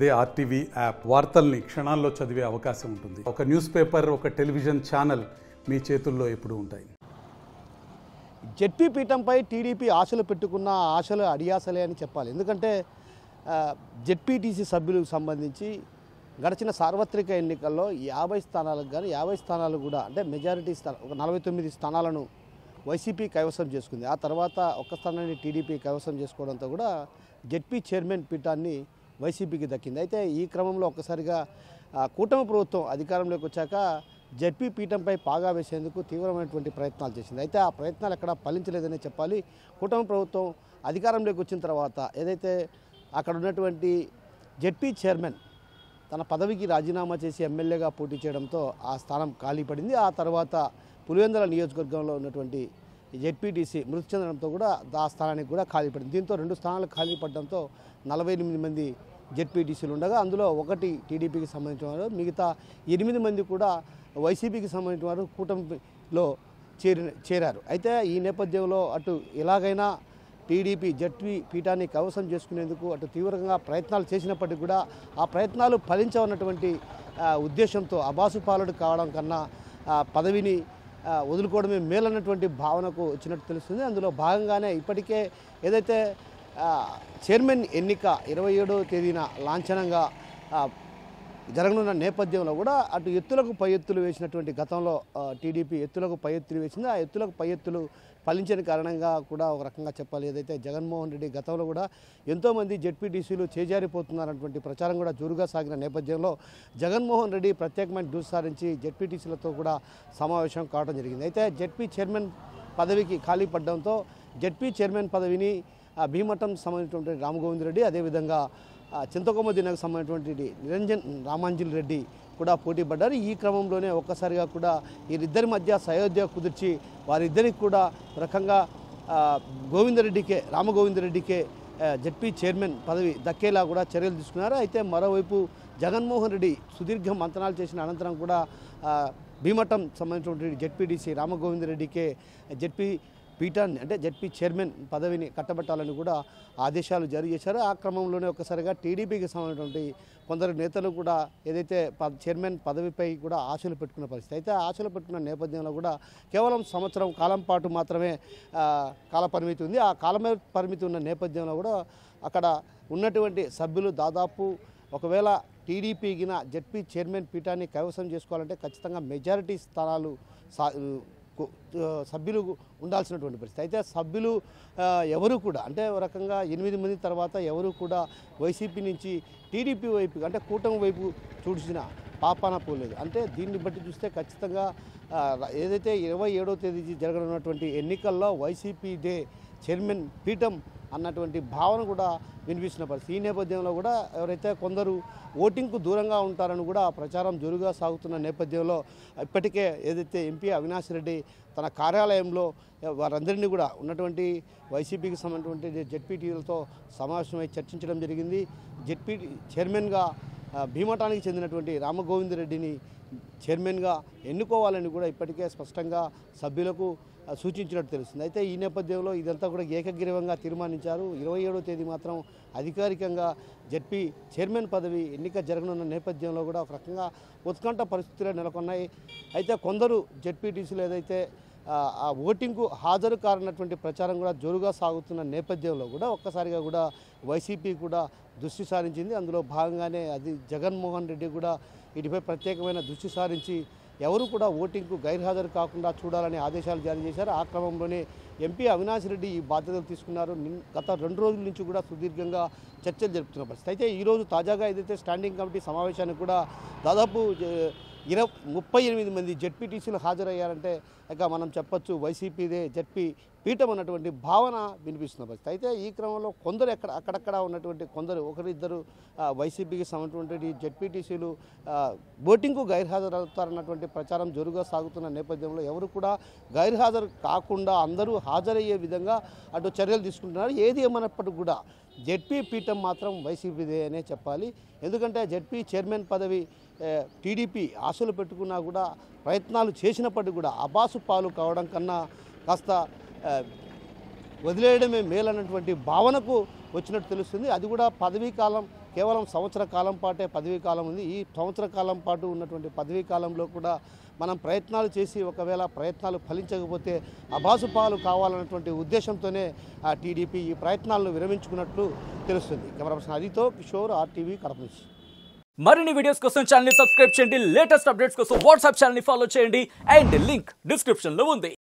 అదే RTV app వార్తల్ని క్షణాల్లో చదివే అవకాశం ఉంటుంది. ఒక న్యూస్ పేపర్, ఒక టెలివిజన్ ఛానల్ మీ చేతుల్లో ఎప్పుడూ ఉంటాయి. జెడ్పీ పీఠంపై టీడీపీ ఆశలు పెట్టుకున్న ఆశలు అడియాసలే అని చెప్పాలి. ఎందుకంటే జెడ్పీటీసీ సభ్యులకు సంబంధించి గడిచిన సార్వత్రిక ఎన్నికల్లో 50 స్థానాలకు కానీ 50 స్థానాలు కూడా అంటే మెజారిటీ స్థానం ఒక 49 స్థానాలను వైసీపీ కైవసం చేసుకుంది. ఆ తర్వాత ఒక్క స్థానాన్ని టీడీపీ కైవసం చేసుకోవడంతో కూడా జెడ్పీ చైర్మన్ పీఠాన్ని వైసీపీకి దక్కింది. అయితే ఈ క్రమంలో ఒక్కసారిగా కూటమి ప్రభుత్వం అధికారంలోకి వచ్చాక జెడ్పీ పీఠంపై పాగా వేసేందుకు తీవ్రమైనటువంటి ప్రయత్నాలు చేసింది. అయితే ఆ ప్రయత్నాలు ఎక్కడ ఫలించలేదనే చెప్పాలి. కూటమి ప్రభుత్వం అధికారంలోకి వచ్చిన తర్వాత ఏదైతే అక్కడ ఉన్నటువంటి జెడ్పీ చైర్మన్ తన పదవికి రాజీనామా చేసి ఎమ్మెల్యేగా పోటీ చేయడంతో ఆ స్థానం ఖాళీ పడింది. ఆ తర్వాత పులివెందుల నియోజకవర్గంలో ఉన్నటువంటి జెడ్పీటీసీ మృతి చెందడంతో కూడా ఆ స్థానానికి కూడా ఖాళీ పడింది. దీంతో 2 స్థానాలు ఖాళీ పడడంతో 48 మంది జెడ్పీటీసీలు ఉండగా అందులో 1 టీడీపీకి సంబంధించిన వారు, మిగతా 8 మంది కూడా వైసీపీకి సంబంధించిన వారు కూటమిలో చేరారు. అయితే ఈ నేపథ్యంలో అటు ఎలాగైనా టీడీపీ జెడ్పీ పీఠాన్ని కైవసం చేసుకునేందుకు అటు తీవ్రంగా ప్రయత్నాలు చేసినప్పటికీ కూడా ఆ ప్రయత్నాలు ఫలించవన్నటువంటి ఉద్దేశంతో అబాసుపాలుడు కావడం కన్నా పదవిని వదులుకోవడమే మేలన్నటువంటి భావనకు వచ్చినట్టు తెలుస్తుంది. అందులో భాగంగానే ఇప్పటికే ఏదైతే చైర్మన్ ఎన్నిక 27వ తేదీన లాంఛనంగా జరగనున్న నేపథ్యంలో కూడా అటు ఎత్తులకు పై ఎత్తులు వేసినటువంటి గతంలో టీడీపీ ఎత్తులకు పై ఎత్తులు వేసింది. ఆ ఎత్తులకు పై ఎత్తులు ఫలించని కారణంగా కూడా ఒక రకంగా చెప్పాలి. ఏదైతే జగన్మోహన్ రెడ్డి గతంలో కూడా ఎంతోమంది జెడ్పీటీసీలు చేజారిపోతున్నారన్నటువంటి ప్రచారం కూడా జోరుగా సాగిన నేపథ్యంలో జగన్మోహన్ రెడ్డి ప్రత్యేకమైన దృష్టి సారించి జెడ్పీటీసీలతో కూడా సమావేశం కావడం జరిగింది. అయితే జెడ్పీ చైర్మన్ పదవికి ఖాళీ పడడంతో జెడ్పీ చైర్మన్ పదవిని భీమఠం సంబంధించినటువంటి రామగోవిందరెడ్డి, అదేవిధంగా చింతకొమ్మ దినకు సంబంధించినటువంటి నిరంజన్ రామాంజల్ రెడ్డి కూడా పోటీ పడ్డారు. ఈ క్రమంలోనే ఒక్కసారిగా కూడా వీరిద్దరి మధ్య సయోధ్య కుదిర్చి వారిద్దరికి కూడా రకంగా రామగోవిందరెడ్డికే జెడ్పీ చైర్మన్ పదవి దక్కేలా కూడా చర్యలు తీసుకున్నారు. అయితే మరోవైపు జగన్మోహన్ రెడ్డి సుదీర్ఘ మంతనాలు చేసిన అనంతరం కూడా భీమఠం సంబంధించినటువంటి జెడ్పీటీసీ రామగోవిందరెడ్డికే జెడ్పీ పీఠాన్ని అంటే జెడ్పీ చైర్మన్ పదవిని కట్టబెట్టాలని కూడా ఆదేశాలు జారీ చేశారు. ఆ క్రమంలోనే ఒక్కసారిగా టీడీపీకి సంబంధించినటువంటి కొందరు నేతలు కూడా ఏదైతే చైర్మన్ పదవిపై కూడా ఆశలు పెట్టుకున్న పరిస్థితి. అయితే ఆశలు పెట్టుకున్న నేపథ్యంలో కూడా కేవలం సంవత్సరం కాలం పాటు మాత్రమే కాలపరిమితి ఉంది. ఆ కాలపరిమితి ఉన్న నేపథ్యంలో కూడా అక్కడ ఉన్నటువంటి సభ్యులు దాదాపు ఒకవేళ టీడీపీకిన జెడ్పీ చైర్మన్ పీఠాన్ని కైవసం చేసుకోవాలంటే ఖచ్చితంగా మెజారిటీ స్థానాలు సభ్యులు ఉండాల్సినటువంటి పరిస్థితి. అయితే సభ్యులు ఎవరు కూడా అంటే ఒక రకంగా 8 మంది తర్వాత ఎవరు కూడా వైసీపీ నుంచి టీడీపీ వైపు అంటే కూటమి వైపు చూసిన పాపాన పోలేదు. అంటే దీన్ని బట్టి చూస్తే ఖచ్చితంగా ఏదైతే 27వ తేదీ జరగనున్నటువంటి ఎన్నికల్లో వైసీపీదే చైర్మన్ పీఠం అన్నటువంటి భావన కూడా వినిపిస్తున్న పరిస్థితి. ఈ నేపథ్యంలో కూడా ఎవరైతే కొందరు ఓటింగ్కు దూరంగా ఉంటారని కూడా ప్రచారం జోరుగా సాగుతున్న నేపథ్యంలో ఇప్పటికే ఏదైతే ఎంపీ అవినాష్ రెడ్డి తన కార్యాలయంలో వారందరినీ కూడా ఉన్నటువంటి వైసీపీకి సంబంధించినటువంటి జెడ్పీటీలతో సమావేశమై చర్చించడం జరిగింది. జెడ్పీ చైర్మన్గా భీమఠానికి చెందినటువంటి రామగోవిందరెడ్డిని చైర్మన్గా ఎన్నుకోవాలని కూడా ఇప్పటికే స్పష్టంగా సభ్యులకు సూచించినట్టు తెలుస్తుంది. అయితే ఈ నేపథ్యంలో ఇదంతా కూడా ఏకగ్రీవంగా తీర్మానించారు. 27వ తేదీ మాత్రం అధికారికంగా జెడ్పీ చైర్మన్ పదవి ఎన్నిక జరగనున్న నేపథ్యంలో కూడా ఒక రకంగా ఉత్కంఠ పరిస్థితులు నెలకొన్నాయి. అయితే కొందరు జెడ్పీటీసీలు ఏదైతే ఆ ఓటింగ్కు హాజరు కారన్నటువంటి ప్రచారం కూడా జోరుగా సాగుతున్న నేపథ్యంలో కూడా ఒక్కసారిగా కూడా వైసీపీ కూడా దృష్టి సారించింది. అందులో భాగంగానే అది జగన్మోహన్ రెడ్డి కూడా వీటిపై ప్రత్యేకమైన దృష్టి సారించి ఎవరు కూడా ఓటింగ్కు గైర్హాజరు కాకుండా చూడాలని ఆదేశాలు జారీ చేశారు. ఆ క్రమంలోనే ఎంపీ అవినాష్ రెడ్డి ఈ బాధ్యతలు తీసుకున్నారు. గత 2 రోజుల నుంచి కూడా సుదీర్ఘంగా చర్చలు జరుపుతున్న పరిస్థితి. అయితే ఈరోజు తాజాగా ఏదైతే స్టాండింగ్ కమిటీ సమావేశానికి కూడా దాదాపు 38 మంది జెడ్పీటీసీలు హాజరయ్యారంటే ఇక మనం చెప్పొచ్చు వైసీపీదే జెడ్పీ పీఠం అన్నటువంటి భావన వినిపిస్తున్న పరిస్థితి. అయితే ఈ క్రమంలో కొందరు అక్కడక్కడ ఉన్నటువంటి కొందరు ఒకరిద్దరు వైసీపీకి సంబంధించినటువంటి జెడ్పీటీసీలు ఓటింగ్కు గైర్హాజరవుతారన్నటువంటి ప్రచారం జోరుగా సాగుతున్న నేపథ్యంలో ఎవరు కూడా గైర్హాజరు కాకుండా అందరూ హాజరయ్యే విధంగా అటు చర్యలు తీసుకుంటున్నారు. ఏది ఏమన్నప్పటికీ కూడా జెడ్పీ పీఠం మాత్రం వైసీపీదే అనే చెప్పాలి. ఎందుకంటే జెడ్పీ చైర్మన్ పదవి టీడీపీ ఆశలు పెట్టుకున్నా కూడా ప్రయత్నాలు చేసినప్పటికీ కూడా అబాసు పాలు కావడం కన్నా కాస్త వదిలేయడమే మేలన్నటువంటి భావనకు వచ్చినట్టు తెలుస్తుంది. అది కూడా పదవీ కాలం కేవలం సంవత్సర కాలం పాటే పదవీ కాలం ఉంది. ఈ సంవత్సర కాలం పాటు ఉన్నటువంటి పదవీ కాలంలో కూడా మనం ప్రయత్నాలు చేసి ఒకవేళ ప్రయత్నాలు ఫలించకపోతే అబాసుపాలు కావాలన్నటువంటి ఉద్దేశంతోనే ఆ టీడీపీ ఈ ప్రయత్నాలను విరమించుకున్నట్లు తెలుస్తుంది. కెమెరా పర్సన్ అదితో కిషోర్, RTV, కడప నుంచి. మరిన్ని వీడియోస్ కోసం ఛానల్ ని సబ్స్క్రైబ్ చేయండి. లేటెస్ట్ అప్డేట్స్ కోసం వాట్సాప్ ఛానల్ ని ఫాలో చేయండి. అండ్ లింక్ డిస్క్రిప్షన్ లో ఉంది.